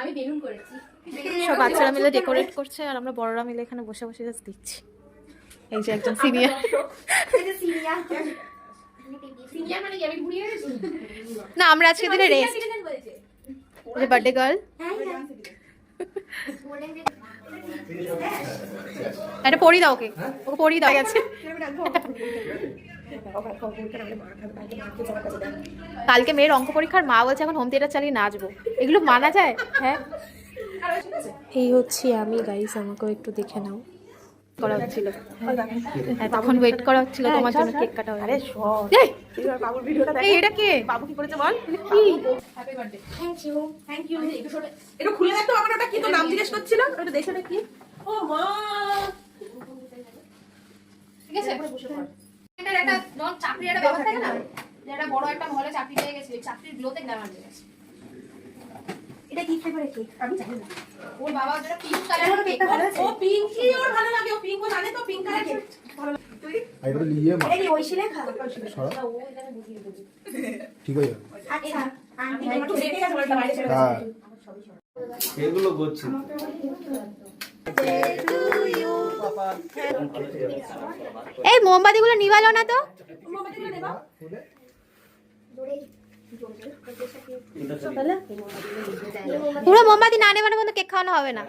আমি বেলুন করেছি। সব বাচ্চারা মিলে ডেকোরেট করছে আর আমরা বড়রা মিলে এখানে বসে বসে জাস্ট দেখছি। এই যে একজন সিনিয়র। সিনিয়র মানে কি আমি ঘুরিয়ে গেছি? না আমরা আজকে দিনে রেস্ট। এই বার্থডে গার্ল এটা পড়ি দাও, ওকে ওকে পড়ি দাও গেছে। কালকে মেয়ের অঙ্ক পরীক্ষার, মা বলছে এখন হোম থিয়েটার চালিয়ে নাচবো। এগুলো মানা যায়? হ্যাঁ। এই হচ্ছে আমি গাইস, আমাকেও একটু দেখে নাও। করা হচ্ছিল, হ্যাঁ তখন ওয়েট করা হচ্ছিল তোমার জন্য কেক কাটা হয়ে। আরে বাবুর ভিডিওটা দেখ। এটা কে? বাবু কি করেছে বল? কি? Happy birthday. Thank you. Thank you. এটা খুলে দেখো, আমার ওটা কি তো নাম জিজ্ঞেস করছিল, ওটা দেখে দেখি। ও মা, ঠিক আছে বসে পড়। এটার একটা নন চাকরির একটা ব্যাপার থাকে না, যে একটা বড় একটা মহলে চাকরি পেয়ে গেছে, ওই চাকরির গ্লোতে গ্ল্যামার দিয়ে গেছে। এটা কি ফ্লেভারের কেক আমি জানি না। ওর বাবা যেটা পিঙ্ক কালারের কেক ভালো আছে। ও পিঙ্কই ওর ভালো লাগে, ও পিঙ্ক ও জানে তো পিঙ্ক কালার কেক ভালো লাগে। তুই আইবারে লিয়ে মা এটা কি ওইশিলে খা? সরা ও এখানে বুঝিয়ে দেবে। ঠিক হয়ে যাবে। আচ্ছা আন্টি একটু দেখে গেছে বলটা বাইরে ছেড়ে হ্যাঁ এগুলো করছি এই মোমবাতিগুলো নিভালো না তো? মোমবাতিগুলো নেবা। পুরো মোমবাতি না নেবানো কিন্তু কেক খাওয়ানো হবে না।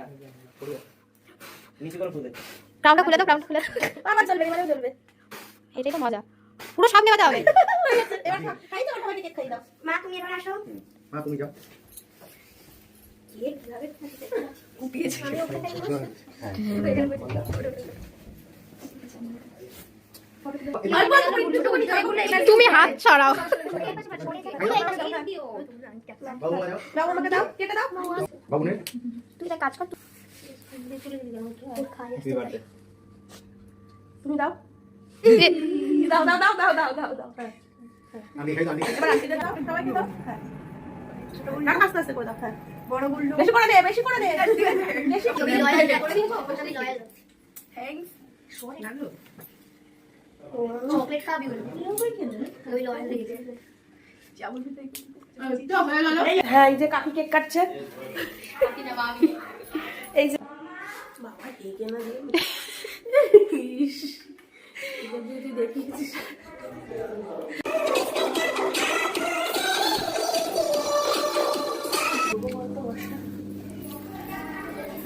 নিচে করে খুলে ক্রাউনটা খুলে দাও, ক্রাউনটা খুলে দাও। আমার চলবে, এবারেও চলবে। এটাই তো মজা, পুরো সব নেওয়া হবে। এবার খাই তো, ওটা কেক খাই দাও। মা তুমি এবার আসো। মা তুমি যাও কেক কিভাবে কুপিয়েছে আমি ওখানে তুমি হাত ছড়াও। বাবু যাও দাও আমাকে দাও, কেটে দাও। বাবু নে তুই একটা কাজ কর, হ্যাপি বার্থডে তুমি দাও। দাও দাও দাও দাও দাও দাও দাও। হ্যাঁ আমি খাই দাও এবার আন্টিদের দাও, সবাইকে দাও। হ্যাঁ না আস্তে আস্তে করে দাও। হ্যাঁ বড় গুল্লু বেশি করে দে, বেশি করে দে, বেশি করে দে। থ্যাঙ্কস নানু চকলেট খাবি ওই লয়েল লেগেছে। হ্যাঁ এই যে কাকি কেক কাটছে। কাকি না মামি। এই যে বাবা কেক এনে দিয়ে ইস এটা যদি দেখিস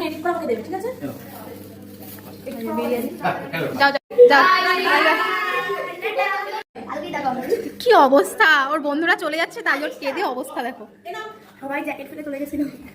এডিট করে আমাকে দেবে, ঠিক আছে? যাও যাও যাও। কি অবস্থা, ওর বন্ধুরা চলে যাচ্ছে তাই ওর কেঁদে অবস্থা দেখো। সবাই জ্যাকেট ফেলে চলে গেছিল।